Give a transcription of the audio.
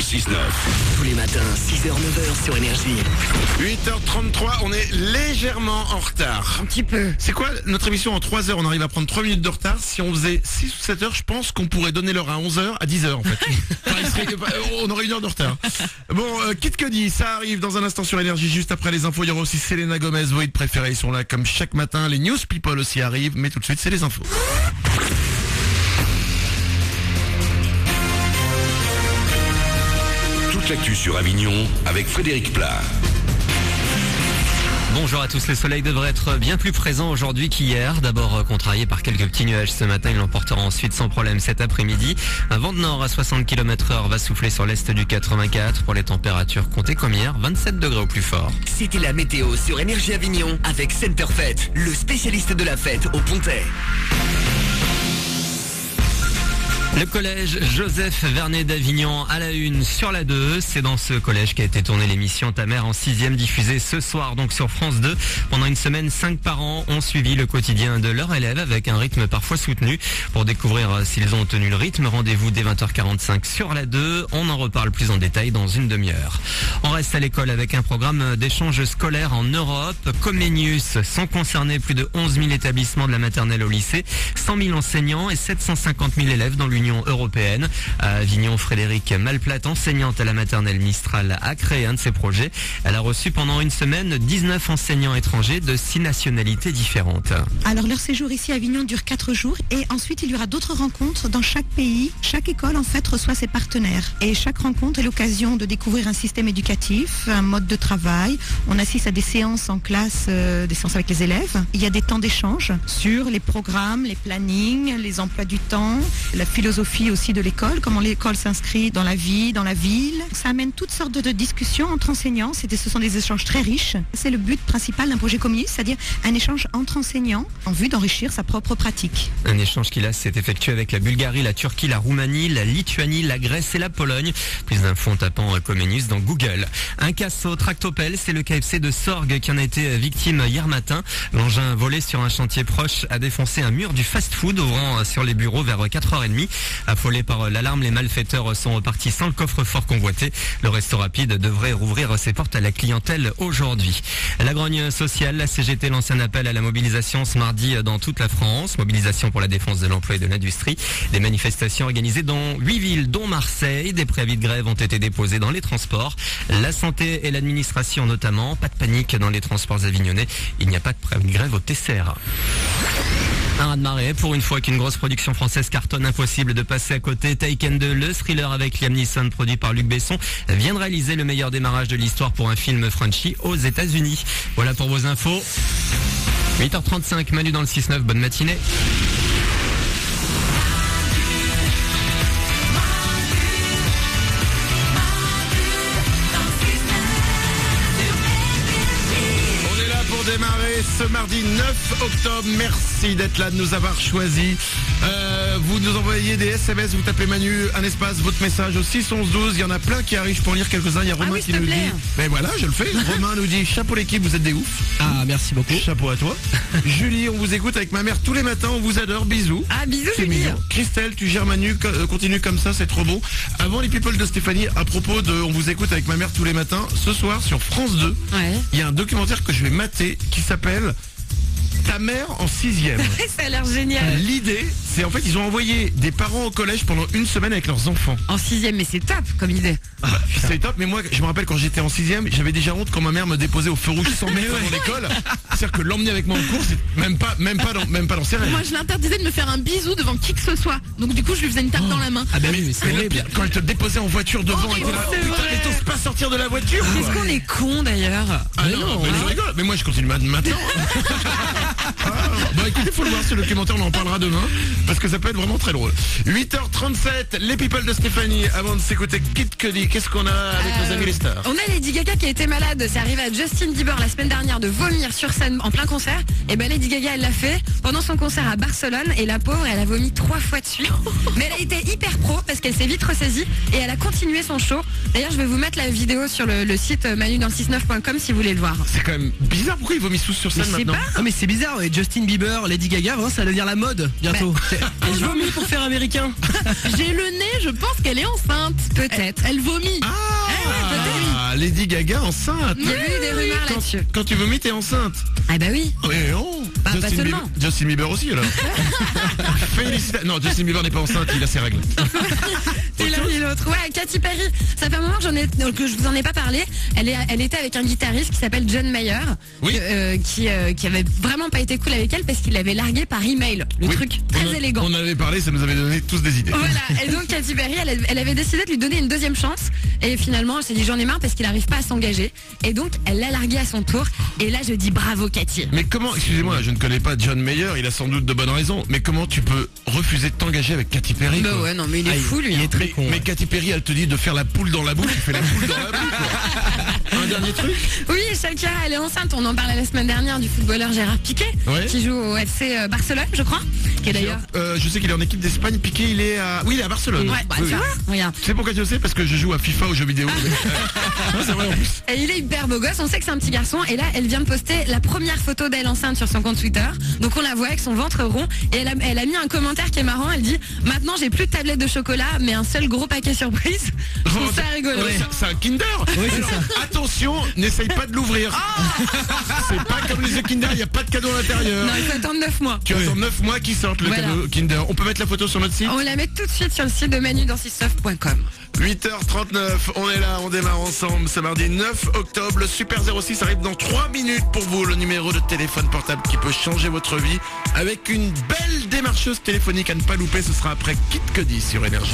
6-9. Tous les matins, 6h-9h sur Énergie. 8h33, on est légèrement en retard. Un petit peu. C'est quoi notre émission en 3 heures? On arrive à prendre 3 minutes de retard. Si on faisait 6 ou 7 heures, je pense qu'on pourrait donner l'heure à 11h, à 10h en fait. On aurait 1 heure de retard. Bon, Kid Cudi, ça arrive dans un instant sur Énergie. Juste après les infos, il y aura aussi Selena Gomez, vos hits préférés. Ils sont là comme chaque matin. Les News People aussi arrivent, mais tout de suite, c'est les infos. Toute l'actu sur Avignon avec Frédéric Plat. Bonjour à tous, le soleil devrait être bien plus présent aujourd'hui qu'hier. D'abord contrarié par quelques petits nuages ce matin, il l'emportera ensuite sans problème cet après-midi. Un vent de nord à 60 km/h va souffler sur l'est du 84. Pour les températures, comptez comme hier, 27 degrés au plus fort. C'était la météo sur Énergie Avignon avec Centerfait, le spécialiste de la fête au Pontet. Le collège Joseph Vernet d'Avignon à la une sur la 2. C'est dans ce collège qu'a été tournée l'émission Ta mère en 6e diffusée ce soir donc sur France 2. Pendant une semaine, 5 parents ont suivi le quotidien de leurs élèves avec un rythme parfois soutenu. Pour découvrir s'ils ont tenu le rythme, rendez-vous dès 20h45 sur la 2. On en reparle plus en détail dans une demi-heure. On reste à l'école avec un programme d'échange scolaire en Europe. Comenius sont concernés plus de 11 000 établissements de la maternelle au lycée, 100 000 enseignants et 750 000 élèves dans l'Union européenne. À Avignon, Frédéric Malplate, enseignante à la maternelle Mistral, a créé un de ces projets. Elle a reçu pendant une semaine 19 enseignants étrangers de 6 nationalités différentes. Alors leur séjour ici à Avignon dure 4 jours et ensuite il y aura d'autres rencontres dans chaque pays. Chaque école en fait reçoit ses partenaires et chaque rencontre est l'occasion de découvrir un système éducatif, un mode de travail. On assiste à des séances en classe, des séances avec les élèves. Il y a des temps d'échange sur les programmes, les plannings, les emplois du temps, la philosophie aussi de l'école, comment l'école s'inscrit dans la vie, dans la ville. Ça amène toutes sortes de discussions entre enseignants. Ce sont des échanges très riches. C'est le but principal d'un projet communiste, c'est-à-dire un échange entre enseignants en vue d'enrichir sa propre pratique. Un échange qui là s'est effectué avec la Bulgarie, la Turquie, la Roumanie, la Lituanie, la Grèce et la Pologne. Plus d'infos en tapant Comenius dans Google. Un casse au tractopelle, c'est le KFC de Sorgues qui en a été victime hier matin. L'engin volé sur un chantier proche a défoncé un mur du fast-food ouvrant sur les bureaux vers 4h30. Affolés par l'alarme, les malfaiteurs sont repartis sans le coffre-fort convoité. Le resto rapide devrait rouvrir ses portes à la clientèle aujourd'hui. La grogne sociale, la CGT lance un appel à la mobilisation ce mardi dans toute la France. Mobilisation pour la défense de l'emploi et de l'industrie. Des manifestations organisées dans 8 villes, dont Marseille. Des préavis de grève ont été déposés dans les transports. La santé et l'administration notamment. Pas de panique dans les transports avignonnais. Il n'y a pas de préavis de grève au TCR. Un raz-de-marée, pour une fois qu'une grosse production française cartonne, impossible de passer à côté. Taken 2, le thriller avec Liam Neeson, produit par Luc Besson, vient de réaliser le meilleur démarrage de l'histoire pour un film Frenchy aux États-Unis. Voilà pour vos infos. 8h35, Manu dans le 6-9, bonne matinée. Démarrer ce mardi 9 octobre. Merci d'être là, de nous avoir choisis. Vous nous envoyez des SMS, vous tapez Manu, un espace, votre message au 611-12. Il y en a plein qui arrivent pour lire quelques-uns. Il y a Romain qui nous dit. Mais voilà, je le fais. Romain nous dit chapeau l'équipe, vous êtes des oufs. Ah, merci beaucoup. Chapeau à toi. Julie, on vous écoute avec ma mère tous les matins, on vous adore, bisous. Ah, bisous, c'est Julie. mignon. Christelle, tu gères Manu, continue comme ça, c'est trop bon. Avant les people de Stéphanie, à propos de on vous écoute avec ma mère tous les matins, ce soir sur France 2, il y a un documentaire que je vais mater qui s'appelle Ta mère en 6e. Ça a l'air génial. L'idée, c'est en fait ils ont envoyé des parents au collège pendant une semaine avec leurs enfants. En 6e, mais c'est top comme idée. C'est top, mais moi je me rappelle quand j'étais en 6e, j'avais déjà honte quand ma mère me déposait au feu rouge sans mètres dans l'école. C'est-à-dire que l'emmener avec moi en cours, c'est même pas dans ses rêves. Moi je l'interdisais de me faire un bisou devant qui que ce soit. Donc du coup je lui faisais une tape dans la main. Ah ben oui, mais c'est le pire, quand elle te déposait en voiture devant, elle était là, c'est putain, vrai. mais t'oses pas sortir de la voiture. Qu'est-ce qu'on est con d'ailleurs. Ah non, mais je rigole. Mais moi je continue maintenant. Bon écoutez, faut le voir ce documentaire, on en parlera demain parce que ça peut être vraiment très drôle. 8h37, les people de Stéphanie. Avant de s'écouter Kid Cudi, qu'est-ce qu'on a avec nos amis les stars? On a Lady Gaga qui a été malade. C'est arrivé à Justin Bieber la semaine dernière de vomir sur scène en plein concert. Et ben Lady Gaga elle l'a fait pendant son concert à Barcelone et la pauvre elle a vomi 3 fois de suite. Mais elle a été hyper pro parce qu'elle s'est vite ressaisie et elle a continué son show. D'ailleurs je vais vous mettre la vidéo sur le site manudansle69.com si vous voulez le voir. C'est quand même bizarre, pourquoi ils vomissent tous sur scène Je sais maintenant? pas. Non mais c'est bizarre, et Justin Bieber, Lady Gaga, vraiment, ça va devenir la mode bientôt. Et je vomis pour faire américain. J'ai le nez, je pense qu'elle est enceinte. Peut-être. Elle vomit. Lady Gaga enceinte. Il y a eu des rumeurs là-dessus. Quand tu vomis, t'es enceinte. Ah bah oui. Oui, oh. Bah, pas seulement. Justin Bieber aussi alors. Félicitations. Non, Justin Bieber n'est pas enceinte, il a ses règles. Et l'un et l'autre. Ouais, Katy Perry. Ça fait un moment que je vous en ai pas parlé. Elle était avec un guitariste qui s'appelle John Mayer. Oui. Qui avait vraiment pas été cool avec elle parce qu'il l'avait largué par email. Le truc très élégant. On en avait parlé, ça nous avait donné tous des idées. Voilà. Et donc Katy Perry, elle avait décidé de lui donner une deuxième chance. Et finalement, elle s'est dit j'en ai marre parce qu'il n'arrive pas à s'engager. Et donc, elle l'a largué à son tour. Et là, je dis bravo Katy. Mais comment, excusez-moi, je ne connais pas John Mayer, il a sans doute de bonnes raisons. Mais comment tu peux refuser de t'engager avec Katy Perry Bah quoi ouais, non mais il est fou lui. Il est très con. Mais Katy Perry, elle te dit de faire la poule dans la bouche, tu fais la poule dans la bouche. Quoi. Un dernier truc. Oui, Shakira, elle est enceinte. On en parlait la semaine dernière du footballeur Gérard Piqué, Ouais. qui joue au FC Barcelone, je crois. Qui est d'ailleurs. Je sais qu'il est en équipe d'Espagne. Piqué, il est à. Oui, il est à Barcelone. Ouais, bah, Oui, tu vois, regarde. Tu sais pourquoi tu le sais? Parce que je joue à FIFA aux jeux vidéo. Non, c'est vrai en plus. Et il est hyper beau gosse, on sait que c'est un petit garçon. Et là, elle vient de poster la première photo d'elle enceinte sur son compte Twitter. Donc on la voit avec son ventre rond. Et elle a mis un commentaire qui est marrant. Elle dit maintenant j'ai plus de tablette de chocolat, mais un seul gros paquet surprise. Je trouve ça rigolo. Ouais, c'est un Kinder. Oui, c'est Alors, ça. attention, n'essaye pas de l'ouvrir. C'est pas comme les œufs Kinder, il n'y a pas de cadeau à l'intérieur. Non, il faut attendre 9 mois. Tu attends 9 mois qu'ils sortent le Voilà. cadeau Kinder. On peut mettre la photo sur notre site? On la met tout de suite sur le site de manudansistuff.com. 8h39, on est là, on démarre ensemble ce mardi 9 octobre. Le Super 06 arrive dans 3 minutes pour vous. Le numéro de téléphone portable qui peut changer votre vie avec une belle démarcheuse téléphonique à ne pas louper. Ce sera après Kid Cudi sur Énergie.